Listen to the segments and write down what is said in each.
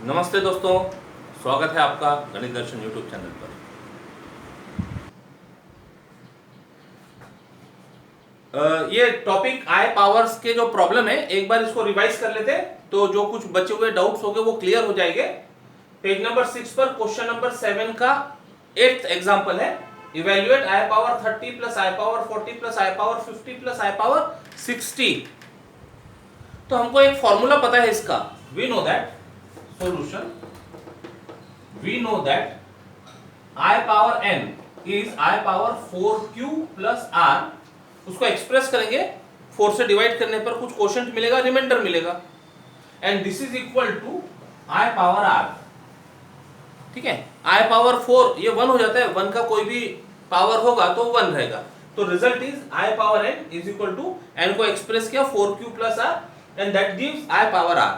नमस्ते दोस्तों, स्वागत है आपका गणित दर्शन यूट्यूब चैनल पर। ये टॉपिक आई पावर्स के जो प्रॉब्लम है, एक बार इसको रिवाइज कर लेते हैं तो जो कुछ बचे हुए डाउट्स होंगे वो क्लियर हो जाएंगे। पेज नंबर 6 पर क्वेश्चन नंबर 7 का 8th एग्जांपल है। Evaluate i power 30 plus i power 40 plus i power 50 plus i power 60। तो हमको एक फॉर्मूला पता है इसका। We know that solution, we know that I power n is I power 4q plus r। उसको express करेंगे, 4 से डिवाइड करने पर कुछ क्वोशंट मिलेगा, रिमाइंडर मिलेगा, and this is equal to I power r। ठीक है, I पावर 4 ये 1 हो जाता है, 1 का कोई भी पावर होगा तो 1 रहेगा, तो result is I power n is equal to n को एक्सप्रेस किया 4q plus r and that gives I power r।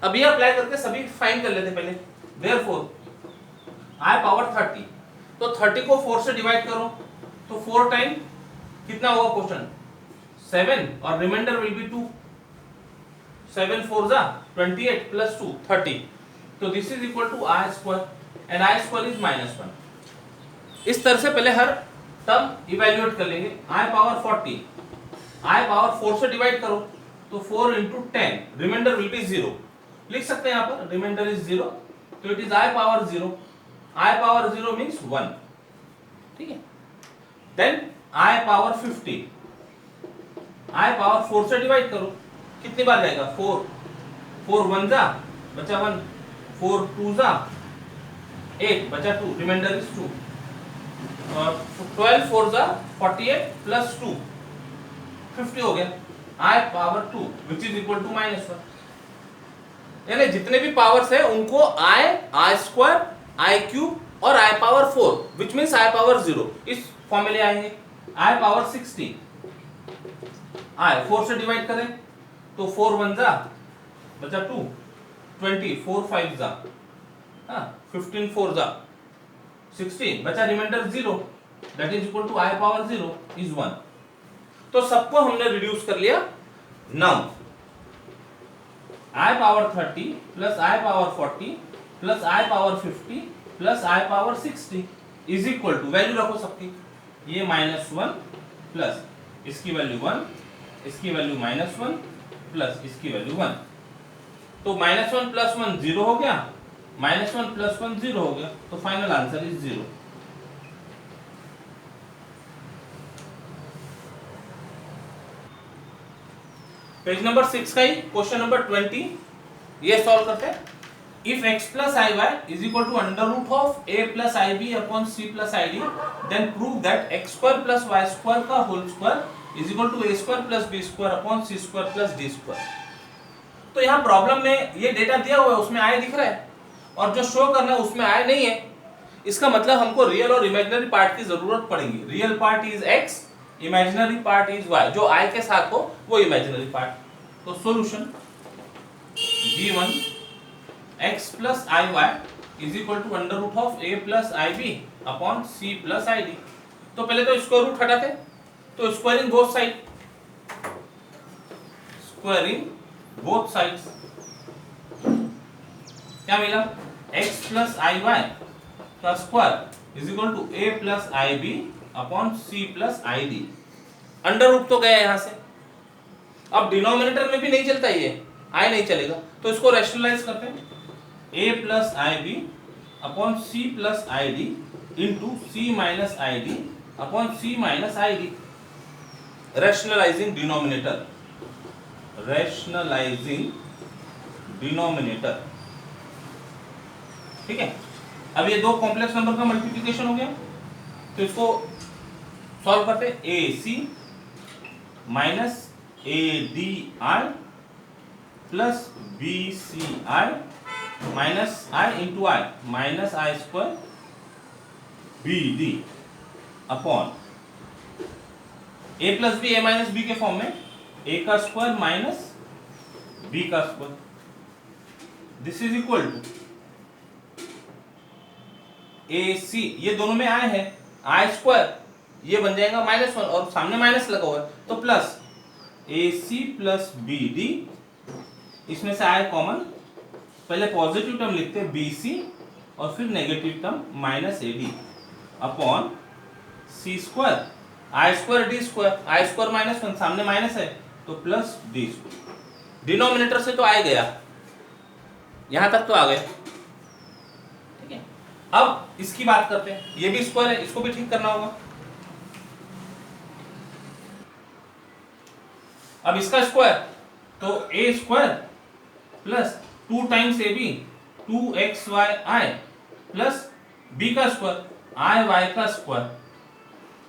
अब ये अप्लाई करके सभी फाइंड कर लेते हैं पहले। Therefore I पावर 30, तो 30 को 4 से डिवाइड करो तो 4 टाइम कितना होगा क्वेश्चन 7 और रिमाइंडर विल बी 2। 7 4 जा 28 प्लस 2 30, तो this is equal to I square and I square is -1। इस तरह से पहले हर टर्म इवैल्यूएट कर लेंगे। I पावर 40, I पावर 4 से डिवाइड करो तो 4 into 10, रिमाइंडर विल बी 0। लिख सकते हैं यहाँ पर रिमाइंडर इज 0, तो it is I power 0। I power 0 means 1। ठीक है, then I power 50, I power 4 से डिवाइड करो, कितनी बार जाएगा 4, 4 1 जा बचा 1, 4 2 जा 8 बचा 2, रिमाइंडर इज 2, और 12 4 जा 48 प्लस 2 50 हो गया। I power 2 which is equal to -1। यानी जितने भी पावर्स है उनको I स्क्वायर, I क्यूब और I power 4 which means I power 0 इस फॉर्म में ले आएंगे। I पावर 60, I 4 से डिवाइड करें तो 4 1 जा बचा 2, 20 4 5 जा 15 4 जा 60 बचा remainder 0, that is equal to I power 0 is 1। तो सबको हमने रिड्यूस कर लिया। Now I power 30 plus I power 40 plus I power 50 plus I power 60 is equal to, value रखो सबकी, ये -1 प्लस इसकी वैल्यू 1, इसकी वैल्यू -1 प्लस इसकी वैल्यू 1, तो -1 प्लस 1 0 हो गया, -1 प्लस 1 0 हो गया, तो final answer is 0। Page number 6 का ही क्वेश्चन नंबर 20 ये सॉल्व करते हैं। If x plus i y is equal to under root of a plus i b upon c plus i d, then prove that x square plus y square का whole square is equal to a square plus b square upon c square plus d square. तो यहाँ problem में ये data दिया हुआ है, उसमें i दिख रहा है, और जो शो करना है उसमें i नहीं है। इसका मतलब हमको रियल और इमेजिनरी पार्ट की जरूरत पड़ेगी। Real part is x, imaginary part is y, जो i के साथ हो वो इमेजिनरी पार्ट। तो solution g1 x plus i y is equal to under root of a plus i b upon c plus i d. तो पहले तो square root हटाते, तो squaring both side, squaring both sides क्या मिला, x plus i y का square is equal to a plus i b upon c plus i d. Under root तो गया यहां से, अब डिनोमिनेटर में भी नहीं चलता, ये i नहीं चलेगा, तो इसको रैशनलाइज करते हैं। a plus i b upon c plus i d into c minus i d upon c minus i d. Rationalizing denominator, rationalizing denominator. ठीक है, अब ये दो कॉम्प्लेक्स नंबर का मल्टीप्लिकेशन हो गया, तो इसको सॉल्व करते हैं। A c minus a d i plus b c i minus i into i minus i square b d upon a plus b, a minus b के फॉर्म में, a का स्क्वायर माइनस बी का square, this is equal to a c, ये दोनों में आई है, आई square ये बन जाएगा -1 और सामने माइनस लगा हुआ है, तो प्लस ए सी प्लस बी डी, इसमें से आई कॉमन पहले पॉजिटिव टर्म लिखते हैं BC और फिर negative term minus AD upon C square I square D square, I square minus 1 सामने माइनस है तो प्लस D स्क्वायर। डिनोमिनेटर से तो आ गया, यहां तक तो आ गया, ठीक है। अब इसकी बात करते हैं, ये भी स्क्वायर है, इसको भी ठीक करना होगा। अब इसका स्क्वायर तो A square plus 2 times AB 2xy plus B का स्क्वायर IY का square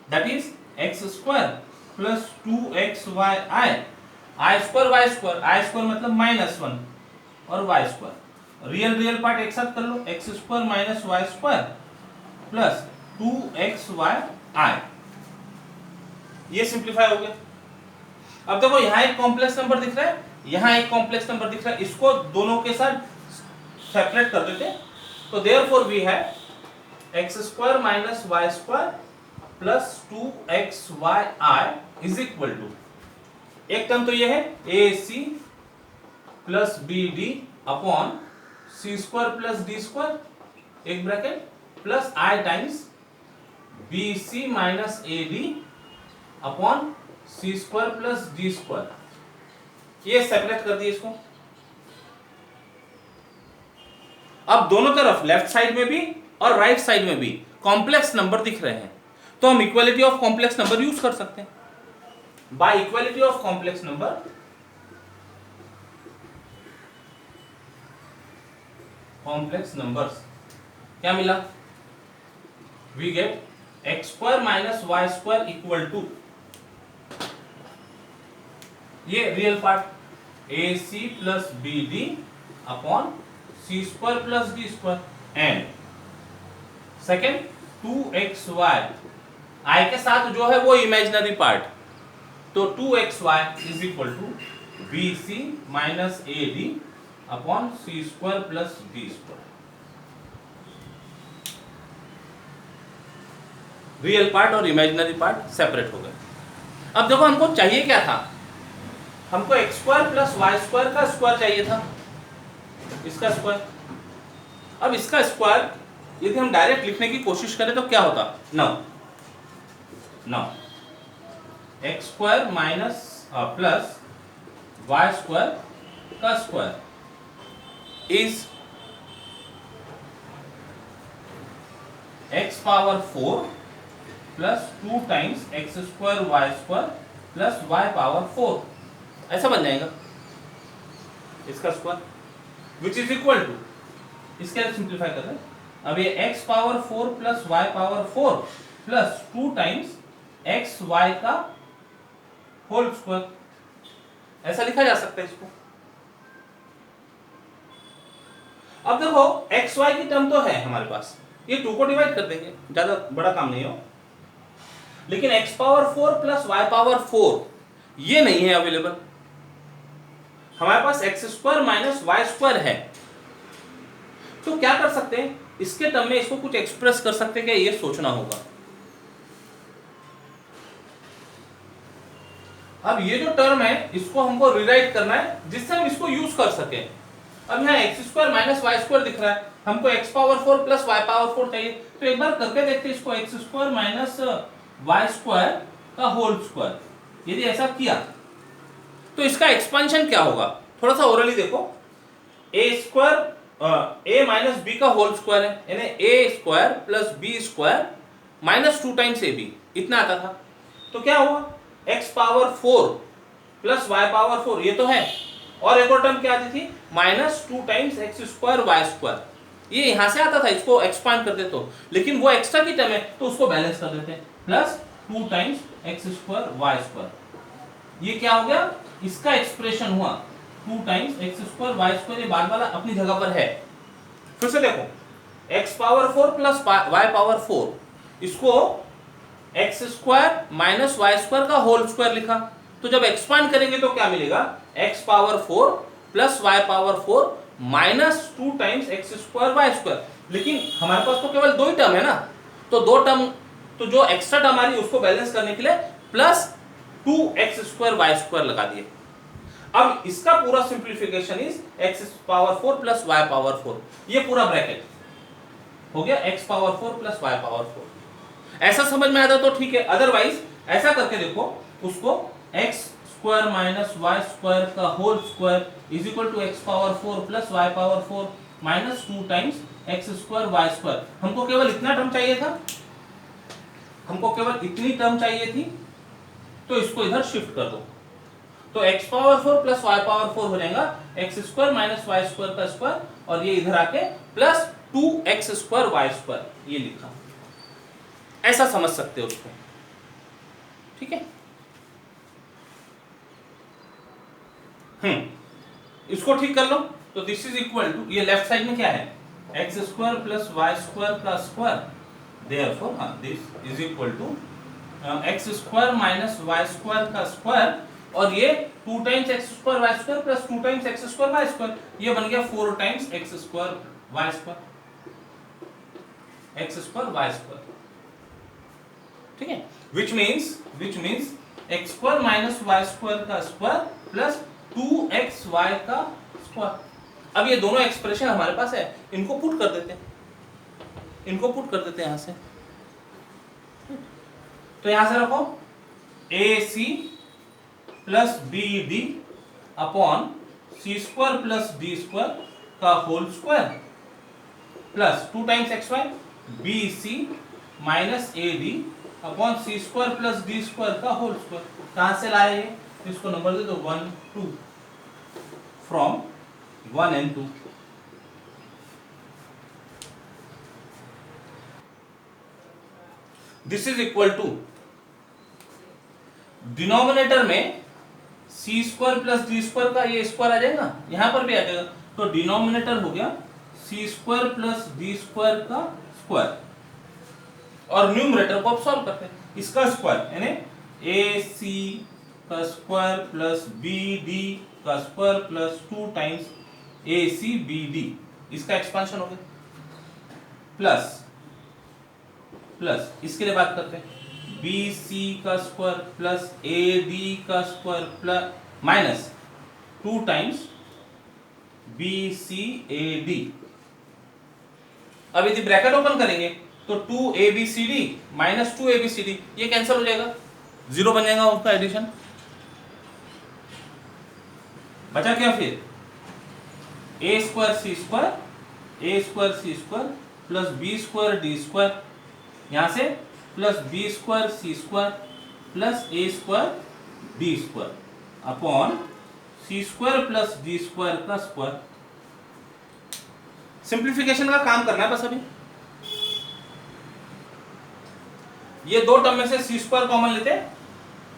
that is x square plus 2xy I square y square, I square मतलब -1 और y स्क्वायर, रियल पार्ट एक साथ कर लो, x square minus y square plus 2xy, ये simplify हो गया। अब देखो यहां एक कॉम्प्लेक्स नंबर दिख रहा है, यहां एक कॉम्प्लेक्स नंबर दिख रहा है, इसको दोनों के साथ सेपरेट कर देते हैं, तो therefore we have x square minus y square plus 2xy is equal to, एक टर्म तो ये है AC plus BD upon C square plus D square, एक bracket plus I times BC minus AD upon C square plus D square, ये separate कर दिए इसको। अब दोनों तरफ लेफ्ट साइड में भी और राइट साइड में भी कॉम्प्लेक्स नंबर दिख रहे हैं, तो हम equality of complex number use कर सकते हैं। By equality of complex number complex numbers क्या मिला, we get x square minus y square equal to, ये real part AC plus BD upon C square plus D square and second 2xy, I के साथ जो है वो imaginary part, तो 2xy is equal to BC minus AD upon C square plus D square. Real part और imaginary part separate हो गए। अब देखो हमको चाहिए क्या था, हमको x square plus y square का स्क्वायर चाहिए था, इसका स्क्वायर। अब इसका स्क्वायर यदि हम डायरेक्ट लिखने की कोशिश करें तो क्या होता, now x square minus plus y square का square is x power 4 plus 2 times x square y square plus y power 4, ऐसा बन जाएगा इसका square which is equal to, इसके सिंप्लीफाई कर रहे हैं। अब ये x power 4 plus y power 4 plus 2 times x y का होल स्क्वायर, ऐसा लिखा जा सकता है इसको। अब देखो x y की टर्म तो है हमारे पास, ये 2 को डिवाइड कर देंगे, ज्यादा बड़ा काम नहीं हो, लेकिन x power 4 plus y power 4 ये नहीं है अवेलेबल, हमारे पास x square minus y square है। तो क्या कर सकते हैं, इसके टर्म में इसको कुछ एक्सप्रेस कर सकते हैं क्या, ये सोचना होगा। अब ये जो टर्म है इसको हमको रिराइट करना है जिससे हम इसको यूज कर सके। अब यहाँ x square minus y square दिख रहा है, हमको x power 4 plus y power 4 चाहिए, तो एक बार करके देखते हैं इसको, x square minus y square का होल स्क्वायर। यदि ऐसा किया तो इसका एक्सपेंशन क्या होगा, थोड़ा सा ओरली देखो, a square a minus b का होल स्क्वायर है, यानी a square plus b square minus 2 times ab, इतना आता था। तो क्या हुआ, x power 4 plus y power 4 ये तो है, और एक और टर्म क्या आती थी, minus 2 times x square y square, ये यहां से आता था, इसको एक्सपांड कर दे तो, लेकिन वो एक्स्ट्रा की टर्म है तो उसको बैलेंस कर देते हैं, plus 2 times x square y square. ये क्या हो गया, इसका एक्सप्रेशन हुआ 2 times x square y square, ये बाद वाला अपनी जगह पर है। फिर से देखो x power 4 plus y power 4, इसको x square minus y square का होल स्क्वायर लिखा, तो जब एक्सपांड करेंगे तो क्या मिलेगा, x power 4 plus y power 4 minus 2 times x square y square. लेकिन हमारे पास तो केवल 2 ही टर्म है ना, तो 2 टर्म, तो जो एक्स्ट्रा टर्म आ रही है उसको बैलेंस करने के लिए plus 2x square y square लगा दिए। अब इसका पूरा simplification is x power 4 plus y power 4, ये पूरा ब्रैकेट हो गया x power 4 plus y power 4। ऐसा समझ में आता तो ठीक है, अदरवाइज ऐसा करके देखो उसको x square minus y square का whole square is equal to x power 4 plus y power 4 minus 2 times x square y square. हमको केवल इतना टर्म चाहिए था, हमको केवल इतनी टर्म चाहिए थी, तो इसको इधर शिफ्ट कर दो, तो x power 4 plus y power 4 हो जाएगा x square minus y square का स्क्वायर, और ये इधर आके plus 2x square y square, ये लिखा। ऐसा समझ सकते हो उसको, ठीक है। इसको ठीक कर लो, तो दिस इज इक्वल टू, ये लेफ्ट साइड में क्या है, x square plus y square का square, therefore this is equal to x square minus y square का स्क्वायर, और ये 2 times x square y square plus 2 times x square y square, ये बन गया 4 times x square y square, x square y square, ठीक है। which means x square minus y square का square plus 2xy का square. अब ये दोनों एक्सप्रेशन हमारे पास है, इनको पुट कर देते हैं, यहां से, तो यहां से रखो AC plus BD upon C square plus D square का whole square plus 2 times XY BC minus AD upon C square plus D square का होल स्क्वायर। कहां से लाए ये, इसको नंबर दे दो 1 2 from 1 and 2। This is equal to, denominator में c square plus d square का ये स्क्वायर आ जाएगा, यहां पर भी आ जाएगा, तो डिनोमिनेटर हो गया c square plus d square का स्क्वायर, और न्यूमरेटर को आप सॉल्व करते हैं, इसका स्क्वायर यानी ए सी का स्क्वायर प्लस बी डी का स्क्वायर प्लस 2 टाइम्स ए सी बी डी, इसका एक्सपांशन हो गया, प्लस इसके लिए बात करते हैं बी सी का स्क्वायर प्लस ए डी का square plus minus 2 times b c a d. अब यदि ब्रैकेट ओपन करेंगे तो 2 a b c d minus 2 a b c d, ये कैंसिल हो जाएगा, 0 बन जाएगा उसका एडिशन। बचा क्या फिर, a square c square plus b square d square, यहां से plus b square c square plus a square d square upon c square plus d square का स्क्वायर। सिंप्लीफिकेशन का काम करना है बस अभी। ये दो टर्म में से सी स्क्वायर कॉमन लेते हैं,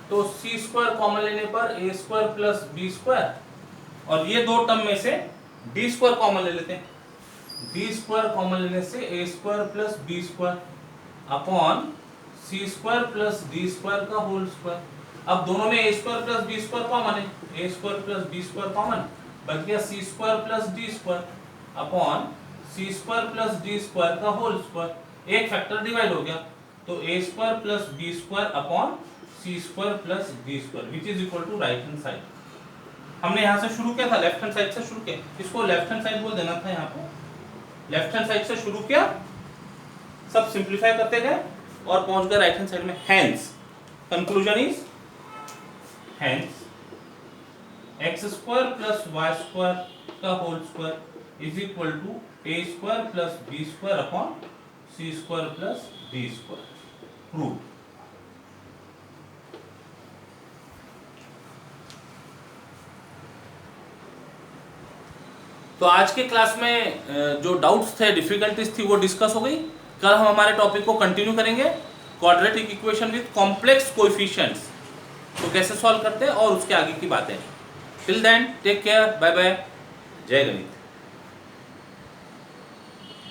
तो सी स्क्वायर कॉमन लेने पर ए स्क्वायर प्लस बी स्क्वायर, और ये दो टर्म में से डी स्क्वायर कॉमन ले लेते हैं, डी स्क्वायर कॉमन लेने से a square plus b square upon c square plus d square का होल स्क्वायर। अब दोनों में a square plus b square common है, a square plus b square common, बच गया c square plus d square upon c square plus d square का whole square. एक factor divide हो गया, तो a square plus b square upon c square plus d square which is equal to right hand side. हमने यहां से शुरू किया था, लेफ्ट हैंड साइड से शुरू किया, इसको लेफ्ट हैंड साइड बोल देना था, यहाँ पे लेफ्ट हैंड साइड से शुरू किया, सब सिंप्लीफाई करते गए और पहुंच गए राइट हैंड साइड में। Hence conclusion is x square plus y square का whole square is equal to a square plus b square upon c square plus d square. Prove. तो आज के क्लास में जो डाउट्स थे, डिफिकल्टीज थी, वो डिस्कस हो गई। कल हम हमारे टॉपिक को कंटिन्यू करेंगे, quadratic equation with complex coefficients, तो कैसे सॉल्व करते हैं और उसके आगे की बातें। Till then take care, bye bye, जय गणित।